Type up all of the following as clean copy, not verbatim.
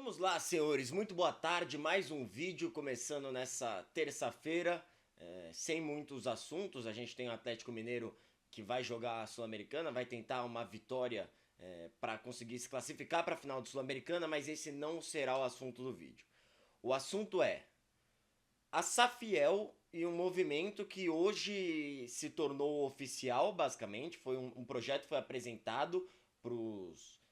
Vamos lá, senhores. Muito boa tarde. Mais um vídeo começando nessa terça-feira, sem muitos assuntos. A gente tem o Atlético Mineiro que vai jogar a Sul-Americana, vai tentar uma vitória para conseguir se classificar para a final da Sul-Americana, mas esse não será o assunto do vídeo. O assunto é a Safiel e um movimento que hoje se tornou oficial, basicamente. Foi um projeto que foi apresentado para os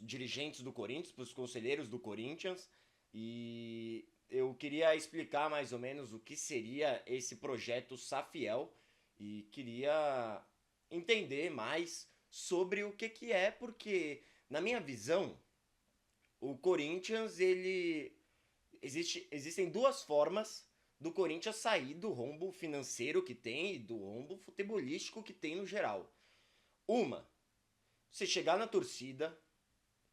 dirigentes do Corinthians, para os conselheiros do Corinthians. E eu queria explicar mais ou menos o que seria esse projeto Safiel e queria entender mais sobre o que é, porque, na minha visão, o Corinthians, existem duas formas do Corinthians sair do rombo financeiro que tem e do rombo futebolístico que tem no geral. Uma, você chegar na torcida,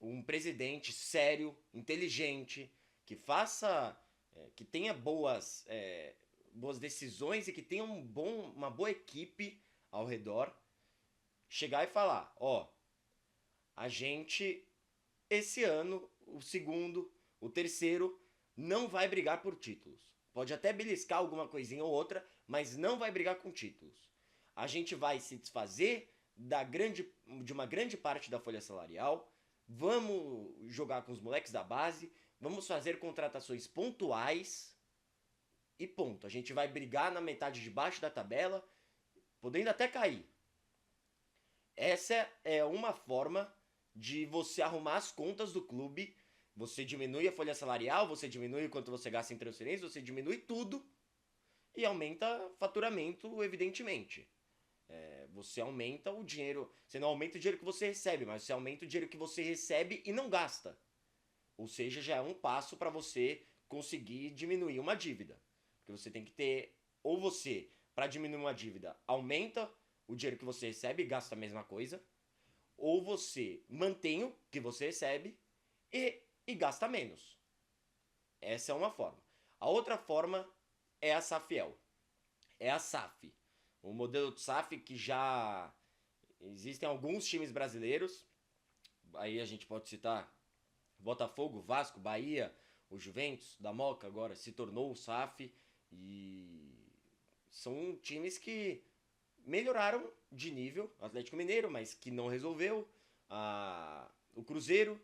um presidente sério, inteligente, que faça, que tenha boas decisões e que tenha uma boa equipe ao redor, chegar e falar, ó, a gente esse ano, o segundo, o terceiro, não vai brigar por títulos. Pode até beliscar alguma coisinha ou outra, mas não vai brigar com títulos. A gente vai se desfazer de uma grande parte da folha salarial, vamos jogar com os moleques da base, vamos fazer contratações pontuais e ponto. A gente vai brigar na metade de baixo da tabela, podendo até cair. Essa é uma forma de você arrumar as contas do clube. Você diminui a folha salarial, você diminui o quanto você gasta em transferências, você diminui tudo e aumenta faturamento, evidentemente. Você aumenta o dinheiro. Você não aumenta o dinheiro que você recebe, mas você aumenta o dinheiro que você recebe e não gasta. Ou seja, já é um passo para você conseguir diminuir uma dívida. Porque você tem que ter, ou você, para diminuir uma dívida, aumenta o dinheiro que você recebe e gasta a mesma coisa, ou você mantém o que você recebe e gasta menos. Essa é uma forma. A outra forma é a Safiel. É a SAF. O modelo de SAF que já existem alguns times brasileiros. Aí a gente pode citar Botafogo, Vasco, Bahia, o Juventus, da Moca agora se tornou o SAF. E são times que melhoraram de nível, o Atlético Mineiro, mas que não resolveu. O Cruzeiro,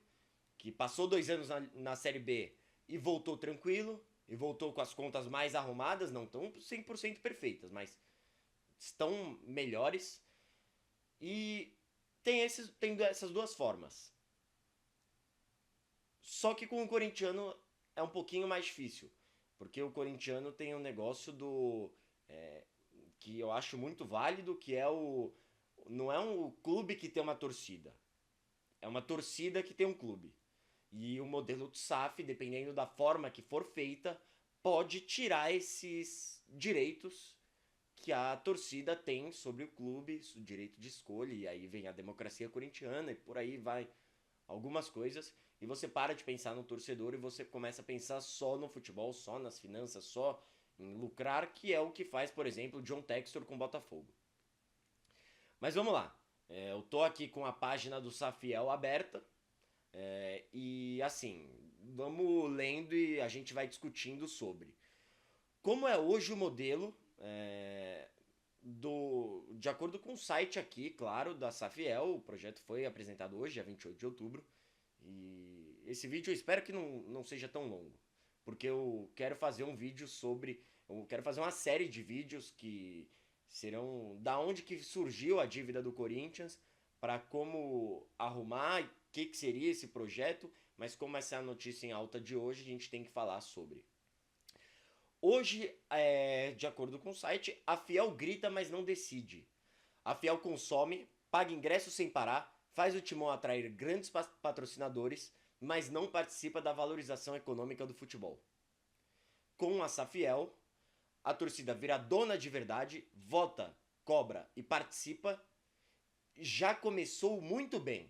que passou 2 anos na Série B e voltou tranquilo, e voltou com as contas mais arrumadas, não estão 100% perfeitas, mas estão melhores. E tem essas duas formas. Só que com o corintiano é um pouquinho mais difícil, porque o corintiano tem um negócio que eu acho muito válido, que é o não é um clube que tem uma torcida, é uma torcida que tem um clube. E o modelo SAF, dependendo da forma que for feita, pode tirar esses direitos que a torcida tem sobre o clube, o direito de escolha, e aí vem a democracia corintiana e por aí vai algumas coisas, e você para de pensar no torcedor e você começa a pensar só no futebol, só nas finanças, só em lucrar, que é o que faz, por exemplo, o John Textor com o Botafogo. Mas vamos lá. Eu tô aqui com a página do Safiel aberta. E assim, vamos lendo e a gente vai discutindo sobre. Como é hoje o modelo, de acordo com o site aqui, claro, da Safiel, o projeto foi apresentado hoje, dia 28 de outubro. E esse vídeo eu espero que não seja tão longo, porque eu quero fazer um vídeo sobre. Eu quero fazer uma série de vídeos que serão da onde que surgiu a dívida do Corinthians, para como arrumar, o que seria esse projeto, mas como essa é a notícia em alta de hoje, a gente tem que falar sobre. Hoje, de acordo com o site, a Fiel grita, mas não decide. A Fiel consome, paga ingressos sem parar, faz o Timão atrair grandes patrocinadores, mas não participa da valorização econômica do futebol. Com a Safiel, a torcida vira dona de verdade, vota, cobra e participa. Já começou muito bem.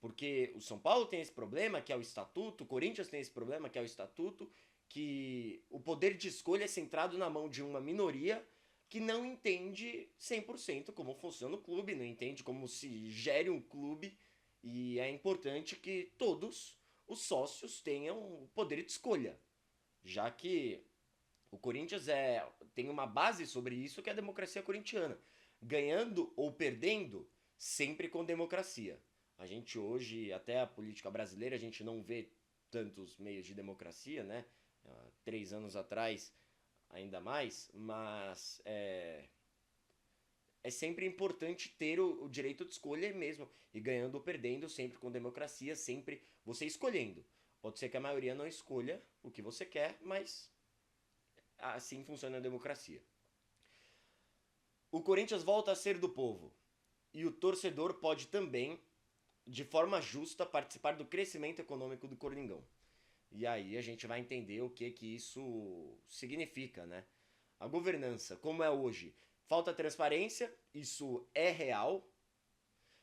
Porque o São Paulo tem esse problema, que é o estatuto, o Corinthians tem esse problema, que é o estatuto, que o poder de escolha é centrado na mão de uma minoria que não entende 100% como funciona o clube, não entende como se gere um clube, e é importante que todos os sócios tenham o poder de escolha, já que o Corinthians tem uma base sobre isso, que é a democracia corintiana. Ganhando ou perdendo, sempre com democracia. A gente hoje, até a política brasileira, a gente não vê tantos meios de democracia, né? 3 anos atrás, ainda mais, mas é sempre importante ter o direito de escolha mesmo. E ganhando ou perdendo, sempre com democracia, sempre você escolhendo. Pode ser que a maioria não escolha o que você quer, mas assim funciona a democracia. O Corinthians volta a ser do povo. E o torcedor pode também, de forma justa, participar do crescimento econômico do Coringão. E aí a gente vai entender o que isso significa, né? A governança, como é hoje, falta transparência, isso é real.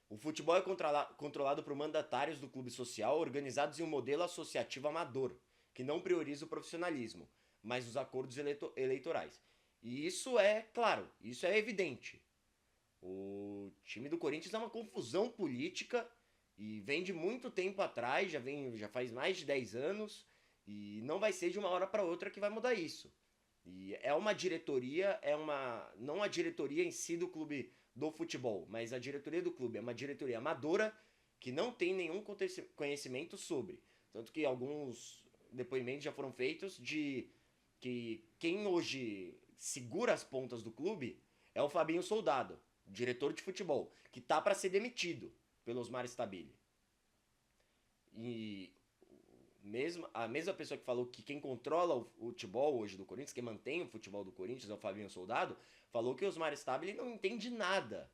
O futebol é controlado por mandatários do clube social, organizados em um modelo associativo amador, que não prioriza o profissionalismo, mas os acordos eleitorais. E isso é claro, isso é evidente. O time do Corinthians é uma confusão política e vem de muito tempo atrás, já faz mais de 10 anos, e não vai ser de uma hora para outra que vai mudar isso. E é uma diretoria, não a diretoria em si do clube do futebol, mas a diretoria do clube é uma diretoria amadora que não tem nenhum conhecimento sobre. Tanto que alguns depoimentos já foram feitos de que quem hoje segura as pontas do clube é o Fabinho Soldado, diretor de futebol, que tá para ser demitido pelo Osmar Stabile. E a mesma pessoa que falou que quem controla o futebol hoje do Corinthians, quem mantém o futebol do Corinthians é o Fabinho Soldado, falou que o Osmar Stabile não entende nada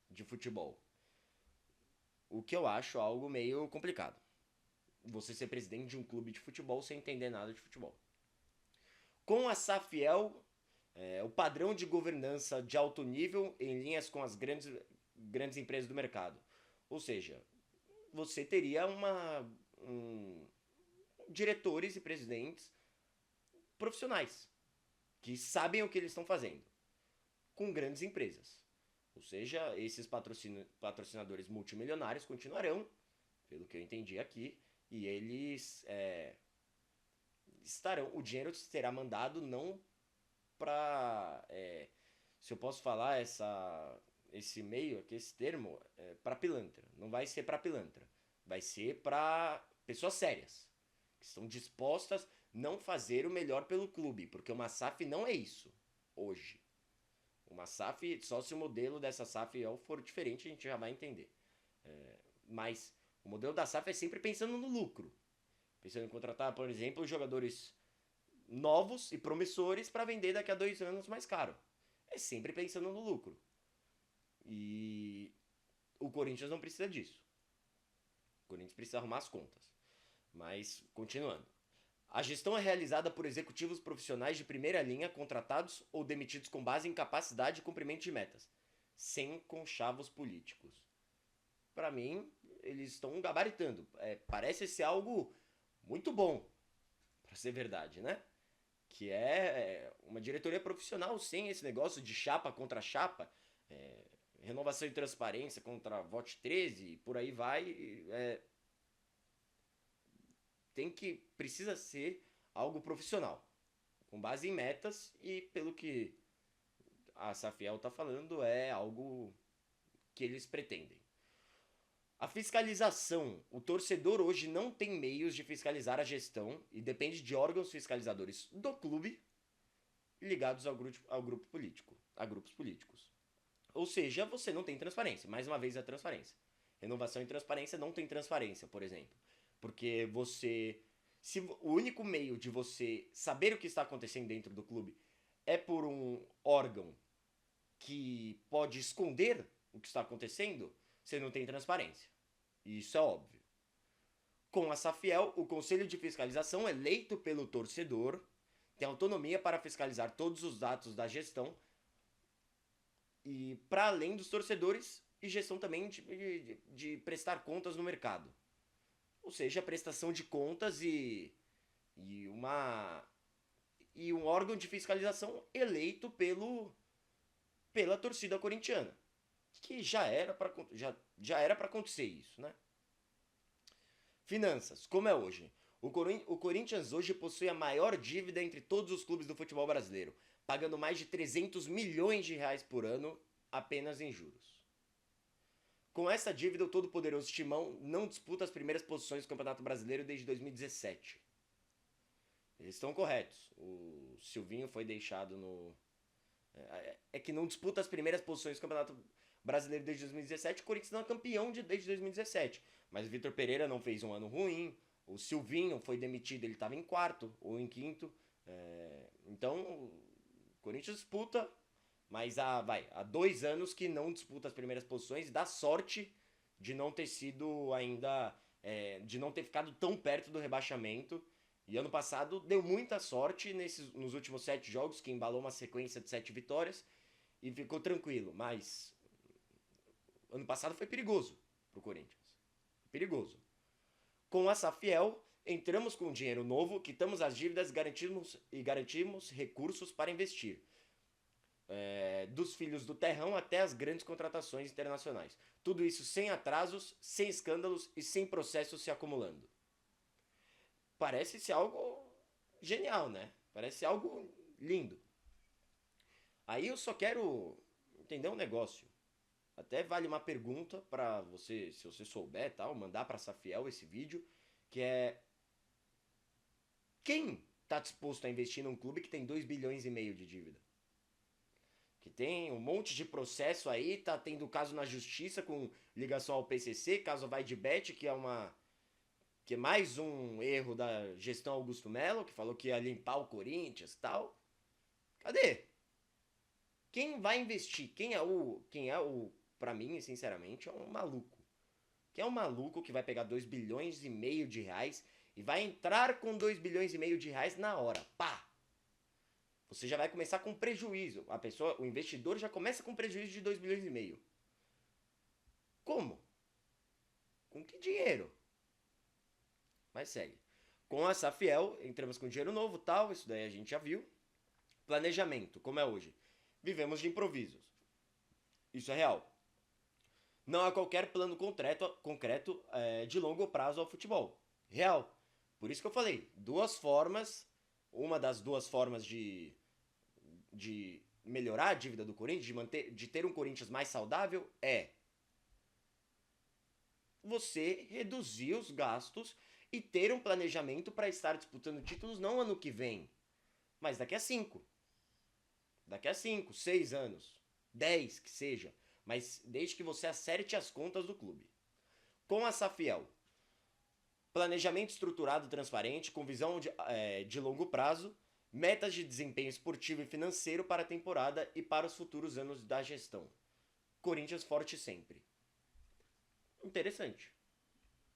de futebol. O que eu acho algo meio complicado. Você ser presidente de um clube de futebol sem entender nada de futebol. Com a Safiel, o padrão de governança de alto nível em linhas com as grandes empresas do mercado. Ou seja, você teria diretores e presidentes profissionais que sabem o que eles estão fazendo com grandes empresas. Ou seja, esses patrocinadores multimilionários continuarão, pelo que eu entendi aqui, e eles estarão. O dinheiro será mandado não para, se eu posso falar esse meio aqui, esse termo, para pilantra. Não vai ser para pilantra, vai ser para pessoas sérias que estão dispostas a não fazer o melhor pelo clube, porque uma SAF não é isso hoje. Uma SAF, só se o modelo dessa SAF for diferente, a gente já vai entender. Mas o modelo da SAF é sempre pensando no lucro. Pensando em contratar, por exemplo, jogadores novos e promissores para vender daqui a 2 anos mais caro. É sempre pensando no lucro. E o Corinthians não precisa disso. O Corinthians precisa arrumar as contas. Mas, continuando. A gestão é realizada por executivos profissionais de primeira linha, contratados ou demitidos com base em capacidade e cumprimento de metas, sem conchavos políticos. Para mim, eles estão gabaritando. Parece ser algo muito bom, para ser verdade, né? Que é uma diretoria profissional sem esse negócio de chapa contra chapa, renovação e transparência contra vote 13, e por aí vai. Precisa ser algo profissional, com base em metas, e pelo que a Safiel está falando, é algo que eles pretendem. A fiscalização. O torcedor hoje não tem meios de fiscalizar a gestão e depende de órgãos fiscalizadores do clube ligados ao grupo político, a grupos políticos. Ou seja, você não tem transparência. Mais uma vez, a transparência. Renovação e transparência não tem transparência, por exemplo. Porque o único meio de você saber o que está acontecendo dentro do clube é por um órgão que pode esconder o que está acontecendo, você não tem transparência. E isso é óbvio. Com a Safiel, o Conselho de Fiscalização, eleito pelo torcedor, tem autonomia para fiscalizar todos os atos da gestão e para além dos torcedores, e gestão também de prestar contas no mercado. Ou seja, prestação de contas e um órgão de fiscalização eleito pela torcida corintiana. Que já era para acontecer isso, né? Finanças, como é hoje? O Corinthians hoje possui a maior dívida entre todos os clubes do futebol brasileiro, pagando mais de 300 milhões de reais por ano apenas em juros. Com essa dívida, o todo-poderoso Timão não disputa as primeiras posições do Campeonato Brasileiro desde 2017. Eles estão corretos. O Silvinho foi deixado no... É que não disputa as primeiras posições do Campeonato Brasileiro desde 2017. O Corinthians não é campeão desde 2017. Mas o Vitor Pereira não fez um ano ruim. O Silvinho foi demitido, ele estava em quarto ou em quinto. Então, o Corinthians disputa, mas há 2 anos que não disputa as primeiras posições. Dá sorte de não ter sido ainda... de não ter ficado tão perto do rebaixamento. E ano passado deu muita sorte nos últimos 7 jogos, que embalou uma sequência de 7 vitórias e ficou tranquilo. Mas ano passado foi perigoso pro Corinthians. Perigoso. Com a Safiel, entramos com dinheiro novo, quitamos as dívidas e garantimos recursos para investir. Dos filhos do terrão até as grandes contratações internacionais. Tudo isso sem atrasos, sem escândalos e sem processos se acumulando. Parece ser algo genial, né? Parece ser algo lindo. Aí eu só quero entender um negócio. Até vale uma pergunta para você, se você souber, tal, mandar para Safiel esse vídeo, que é: quem tá disposto a investir num clube que tem 2 bilhões e meio de dívida? Que tem um monte de processo aí, tá tendo caso na justiça com ligação ao PCC, caso vai de bet, que é mais um erro da gestão Augusto Melo, que falou que ia limpar o Corinthians e tal. Cadê? Quem vai investir? Quem é o, pra mim, sinceramente, é um maluco. Quem é um maluco que vai pegar 2 bilhões e meio de reais e vai entrar com 2 bilhões e meio de reais na hora. Pá! Você já vai começar com prejuízo. O investidor já começa com prejuízo de 2 bilhões e meio. Como? Com que dinheiro? Mas segue. Com a Safiel, entramos com dinheiro novo, tal, isso daí a gente já viu. Planejamento, como é hoje. Vivemos de improvisos. Isso é real. Não há qualquer plano concreto de longo prazo ao futebol. Real. Por isso que eu falei, 2 formas. Uma das 2 formas de melhorar a dívida do Corinthians, de ter um Corinthians mais saudável, é você reduzir os gastos e ter um planejamento para estar disputando títulos não ano que vem, mas daqui a 5. Daqui a 5, 6 anos. 10 que seja. Mas desde que você acerte as contas do clube. Com a Safiel, planejamento estruturado, transparente, com visão de longo prazo, metas de desempenho esportivo e financeiro para a temporada e para os futuros anos da gestão. Corinthians forte sempre. Interessante.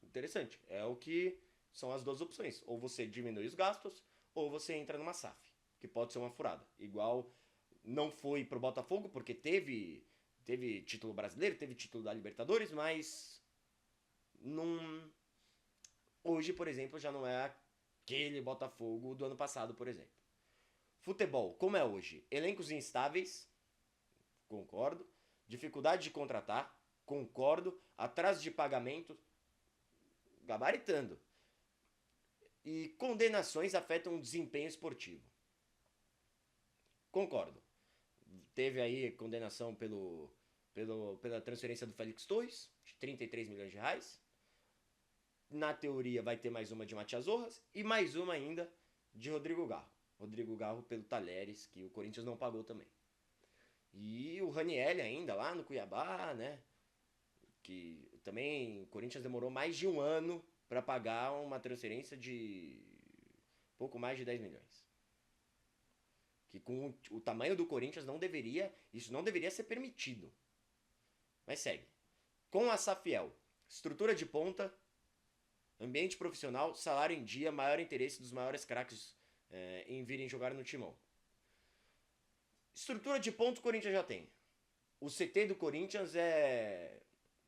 Interessante. É o que são as 2 opções. Ou você diminui os gastos, ou você entra numa SAF, que pode ser uma furada. Igual não foi pro Botafogo, porque teve título brasileiro, teve título da Libertadores, mas não... Hoje, por exemplo, já não é aquele Botafogo do ano passado, por exemplo. Futebol, como é hoje? Elencos instáveis, concordo. Dificuldade de contratar, concordo. Atraso de pagamento, gabaritando. E condenações afetam o desempenho esportivo. Concordo. Teve aí condenação pela transferência do Félix Torres, de 33 milhões de reais. Na teoria vai ter mais uma de Matias Rojas e mais uma ainda de Rodrigo Garro. Rodrigo Garro pelo Talheres, que o Corinthians não pagou também. E o Ranieri ainda lá no Cuiabá, né? Que também o Corinthians demorou mais de 1 ano para pagar uma transferência de pouco mais de 10 milhões. Que com o tamanho do Corinthians isso não deveria ser permitido. Mas segue. Com a Safiel, estrutura de ponta, ambiente profissional, salário em dia, maior interesse dos maiores craques em virem jogar no Timão. Estrutura de ponta o Corinthians já tem. O CT do Corinthians é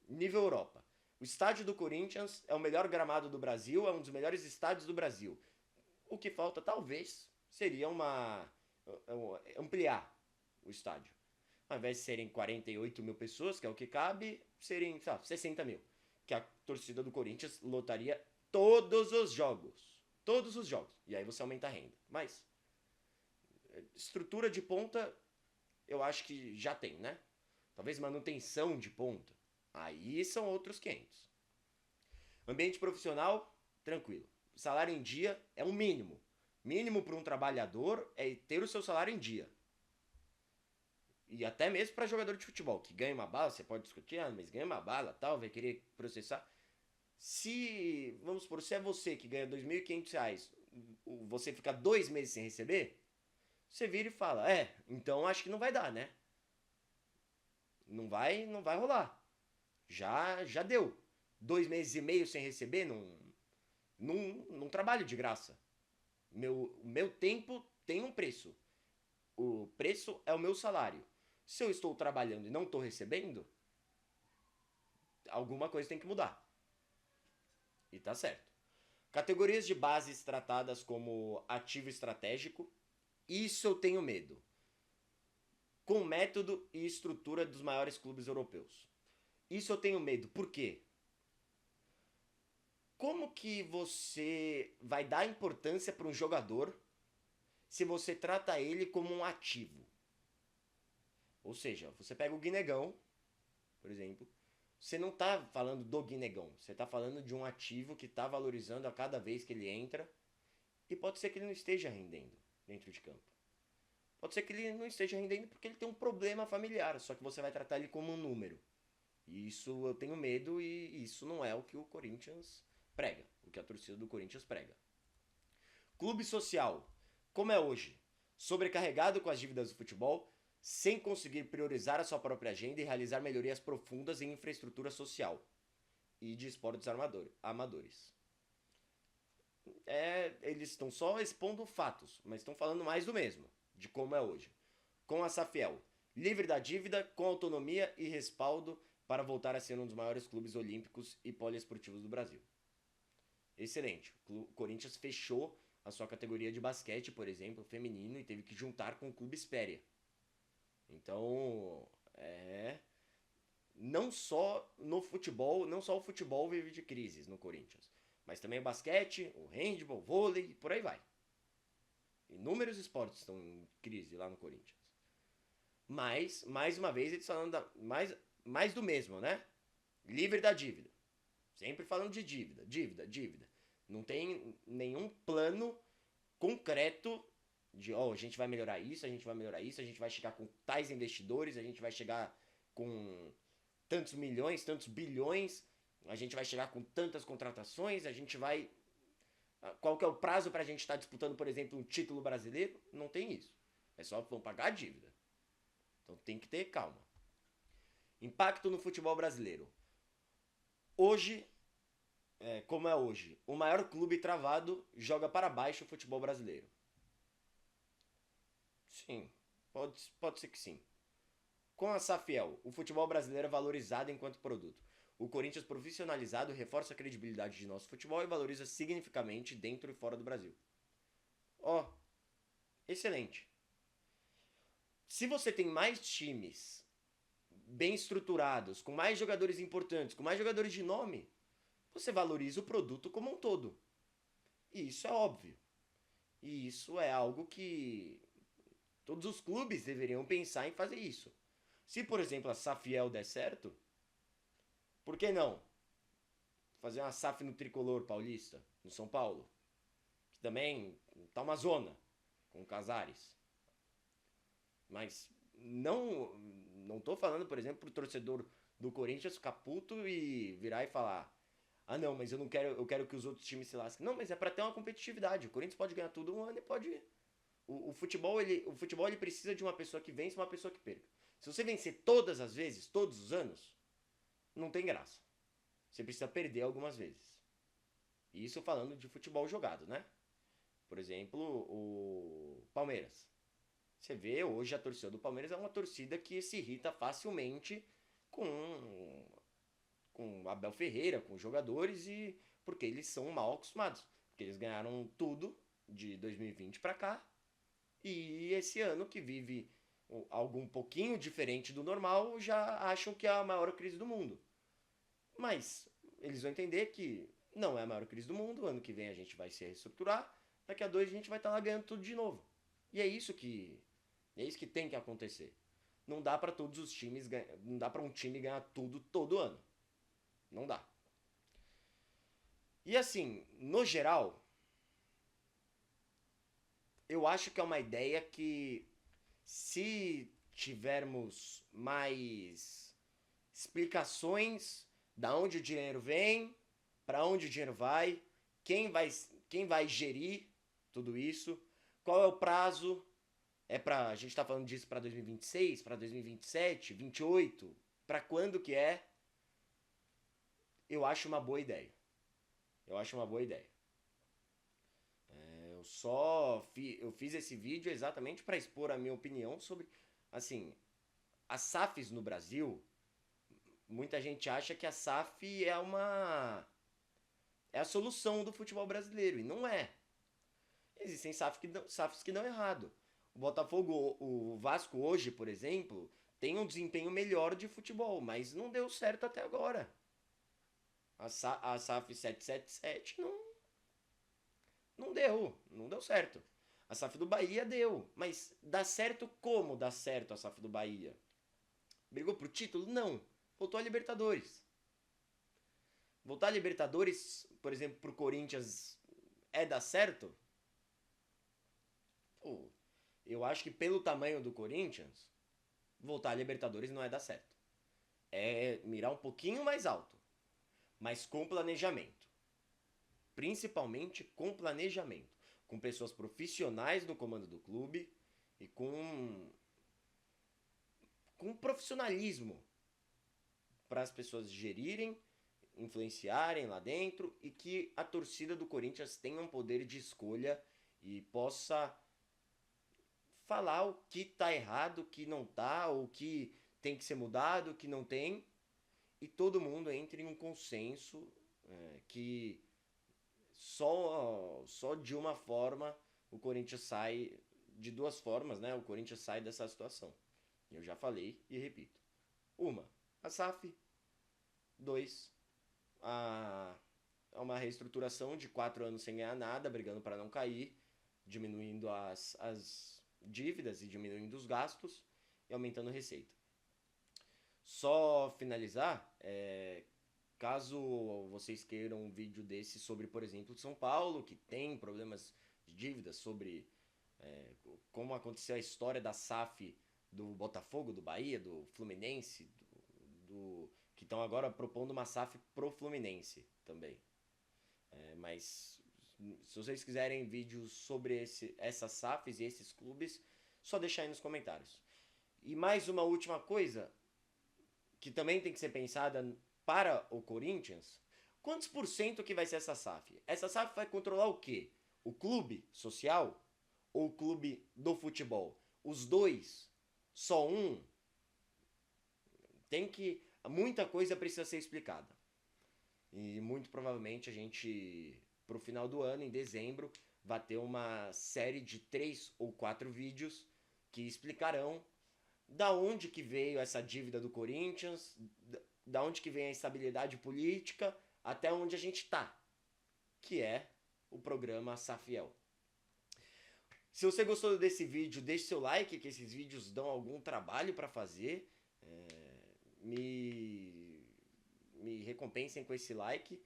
nível Europa. O estádio do Corinthians é o melhor gramado do Brasil, é um dos melhores estádios do Brasil. O que falta, talvez, seria ampliar o estádio. Ao invés de serem 48 mil pessoas, que é o que cabe, serem 60 mil. Que a torcida do Corinthians lotaria todos os jogos. Todos os jogos. E aí você aumenta a renda. Mas, estrutura de ponta, eu acho que já tem, né? Talvez manutenção de ponta. Aí são outros 500. Ambiente profissional, tranquilo. Salário em dia é o mínimo. Mínimo para um trabalhador é ter o seu salário em dia. E até mesmo para jogador de futebol, que ganha uma bala, você pode discutir, mas ganha uma bala, tal, vai querer processar. Se, vamos supor, se é você que ganha R$ 2.500, você fica 2 meses sem receber, você vira e fala, então acho que não vai dar, né? Não vai rolar. Já deu. 2 meses e meio sem receber, não trabalho de graça. Meu tempo tem um preço. O preço é o meu salário. Se eu estou trabalhando e não estou recebendo, alguma coisa tem que mudar. E tá certo. Categorias de bases tratadas como ativo estratégico. Isso eu tenho medo. Com método e estrutura dos maiores clubes europeus. Isso eu tenho medo. Por quê? Como que você vai dar importância para um jogador se você trata ele como um ativo? Ou seja, você pega o Guinegão, por exemplo, você não está falando do Guinegão, você está falando de um ativo que está valorizando a cada vez que ele entra e pode ser que ele não esteja rendendo dentro de campo. Pode ser que ele não esteja rendendo porque ele tem um problema familiar, só que você vai tratar ele como um número. E isso eu tenho medo e isso não é o que o Corinthians prega, o que a torcida do Corinthians prega. Clube social, como é hoje, sobrecarregado com as dívidas do futebol, sem conseguir priorizar a sua própria agenda e realizar melhorias profundas em infraestrutura social e de esportes amadores. Eles estão só expondo fatos, mas estão falando mais do mesmo, de como é hoje. Com a Safiel, livre da dívida, com autonomia e respaldo para voltar a ser um dos maiores clubes olímpicos e poliesportivos do Brasil. Excelente. O Corinthians fechou a sua categoria de basquete, por exemplo, feminino, e teve que juntar com o Clube Espéria. Então, não só no futebol, não só o futebol vive de crises no Corinthians, mas também o basquete, o handball, o vôlei, por aí vai. Inúmeros esportes estão em crise lá no Corinthians. Mas, mais uma vez, eles falando mais do mesmo, né? Livre da dívida. Sempre falando de dívida. Não tem nenhum plano concreto de, a gente vai melhorar isso, a gente vai chegar com tais investidores, a gente vai chegar com tantos milhões, tantos bilhões, a gente vai chegar com tantas contratações, a gente vai... Qual que é o prazo pra gente estar disputando, por exemplo, um título brasileiro? Não tem isso. É só vão pagar a dívida. Então tem que ter calma. Impacto no futebol brasileiro. Hoje, como é hoje, o maior clube travado joga para baixo o futebol brasileiro. Sim, pode ser que sim. Com a Safiel, o futebol brasileiro é valorizado enquanto produto. O Corinthians profissionalizado reforça a credibilidade de nosso futebol e valoriza significativamente dentro e fora do Brasil. Excelente. Se você tem mais times bem estruturados, com mais jogadores importantes, com mais jogadores de nome, você valoriza o produto como um todo. E isso é óbvio. E isso é algo que todos os clubes deveriam pensar em fazer isso. Se, por exemplo, a Safiel der certo, por que não fazer uma SAF no Tricolor Paulista, no São Paulo? Que também tá uma zona, com Casares. Mas não tô falando, por exemplo, pro torcedor do Corinthians ficar puto e virar e falar: não, mas eu quero que os outros times se lasquem. Não, mas é pra ter uma competitividade. O Corinthians pode ganhar tudo um ano e pode... O futebol ele precisa de uma pessoa que vence e uma pessoa que perca. Se você vencer todas as vezes, todos os anos, não tem graça. Você precisa perder algumas vezes. Isso falando de futebol jogado, né? Por exemplo, o Palmeiras. Você vê hoje a torcida do Palmeiras é uma torcida que se irrita facilmente com Abel Ferreira, com os jogadores, e porque eles são mal acostumados. Porque eles ganharam tudo de 2020 para cá. E esse ano que vive algo um pouquinho diferente do normal, já acham que é a maior crise do mundo. Mas eles vão entender que Não é a maior crise do mundo, ano que vem a gente vai se reestruturar, daqui a 2 a gente vai estar lá ganhando tudo de novo. E é isso que tem que acontecer. Não dá para todos os times, não dá para um time ganhar tudo todo ano. Não dá. E assim, no geral, eu acho que é uma ideia que, se tivermos mais explicações da onde o dinheiro vem, para onde o dinheiro vai, quem vai, quem vai gerir tudo isso, qual é o prazo, a gente está falando disso para 2026, para 2027, 28, para quando que é? Eu acho uma boa ideia. Eu acho uma boa ideia. Eu fiz esse vídeo exatamente para expor a minha opinião sobre, assim, as SAFs no Brasil. Muita gente acha que a SAF é a solução do futebol brasileiro, e não é. Existem SAFs que dão errado. O Botafogo, o Vasco hoje, por exemplo, tem um desempenho melhor de futebol, mas não deu certo até agora. A SAF 777 não deu certo. A SAF do Bahia deu, mas dá certo como dá certo a SAF do Bahia? Brigou pro título? Não. Voltou a Libertadores. Voltar a Libertadores, por exemplo, pro Corinthians é dar certo? Pô, eu acho que pelo tamanho do Corinthians, voltar a Libertadores não é dar certo. É mirar um pouquinho mais alto, mas com planejamento. Principalmente com planejamento. Com pessoas profissionais no comando do clube e com profissionalismo para as pessoas gerirem, influenciarem lá dentro e que a torcida do Corinthians tenha um poder de escolha e possa falar o que tá errado, o que não tá, o que tem que ser mudado, o que não tem, e todo mundo entre em um consenso que só de uma forma o Corinthians sai, de duas formas, né? O Corinthians sai dessa situação. Eu já falei e repito. Uma, a SAF. Dois, uma reestruturação de 4 anos sem ganhar nada, brigando para não cair, diminuindo as dívidas e diminuindo os gastos e aumentando a receita. Só finalizar, caso vocês queiram um vídeo desse sobre, por exemplo, São Paulo, que tem problemas de dívidas, sobre como aconteceu a história da SAF do Botafogo, do Bahia, do Fluminense, que estão agora propondo uma SAF pro Fluminense também. Mas se vocês quiserem vídeos sobre essas SAFs e esses clubes, só deixar aí nos comentários. E mais uma última coisa, que também tem que ser pensada para o Corinthians, quantos por cento que vai ser essa SAF? Essa SAF vai controlar o quê? O clube social ou o clube do futebol? Os dois? Só um? Muita coisa precisa ser explicada. E muito provavelmente a gente, pro final do ano, em dezembro, vai ter uma série de 3 ou 4 vídeos que explicarão da onde que veio essa dívida do Corinthians, da onde que vem a instabilidade política, até onde a gente tá, que é o programa Safiel. Se você gostou desse vídeo, deixe seu like, que esses vídeos dão algum trabalho para fazer. Me recompensem com esse like.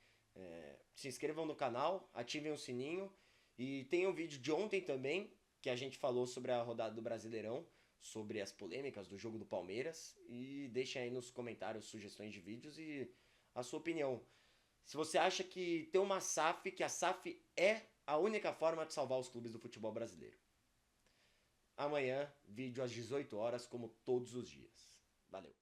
Se inscrevam no canal, ativem o sininho. E tem um vídeo de ontem também, que a gente falou sobre a rodada do Brasileirão, sobre as polêmicas do jogo do Palmeiras. E deixem aí nos comentários sugestões de vídeos e a sua opinião. Se você acha que tem uma SAF, que a SAF é a única forma de salvar os clubes do futebol brasileiro. Amanhã, vídeo às 18 horas, como todos os dias. Valeu!